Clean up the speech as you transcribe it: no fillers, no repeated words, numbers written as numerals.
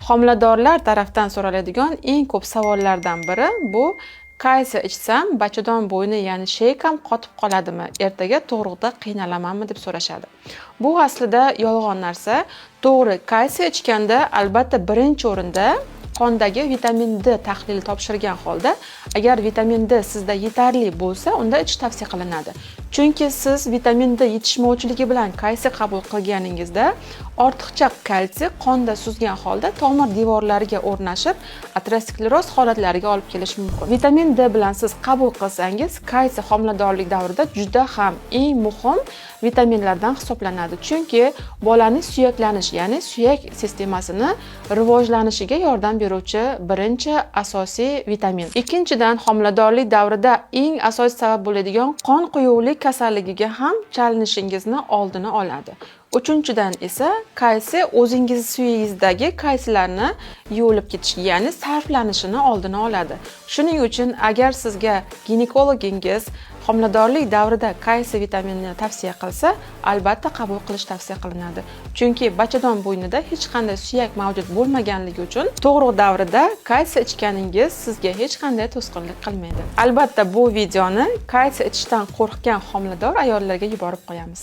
Homiladorlar tarafdan so'raladigan eng ko'p savollardan biri bu qaysi ichsam bachadon bo'yni, ya'ni sheykam qotib qoladimi? Ertaga tug'ruqda qiynalamanmi deb so'rashadi. Bu aslida yolg'on narsa. To'g'ri, qaysi ichganda albatta birinchi o'rinda qondagi vitamin D tahlili topshirgan holda, agar vitamin D sizda yetarli bo'lsa, unda ichish tavsiya qilinadi. Chunki siz vitamin D yetishmovchiligi bilan qaysi qabul qilganingizda ortiqcha kalsiy qonda suzgan holda tomir devorlariga o'rnashib, ateroskleroz holatlariga olib kelishi mumkin. Vitamin D bilan siz qabul qilsangiz, kalsiy homiladorlik davrida juda ham eng muhim vitaminlardan hisoblanadi. Chunki bolaning suyaklanish, ya'ni suyak sistemasini rivojlanishiga yordam beruvchi birinchi asosiy vitamin. Ikkinchidan, homiladorlik davrida eng asosiy sabab bo'ladigan qon quyuqlik kasalligiga ham chalinishingizni oldini oladi. Uchinchidan esa kalsiy o'zingiz suyangizdagi kalsiylarni yuvilib ketishi, ya'ni sarflanishini oldini oladi. Shuning uchun agar sizga ginekologingiz homiladorlik davrida kalsiy vitaminini tavsiya qilsa, albatta qabul qilish tavsiya qilinadi. Chunki bachadon bo'ynida hech qanday suyak mavjud bo'lmaganligi uchun tug'ruq davrida kalsiy ichganingiz sizga hech qanday to'sqinlik qilmaydi. Albatta bu videoni kalsiy ichishdan qo'rqgan homilador ayollarga yuborib qo'yamiz.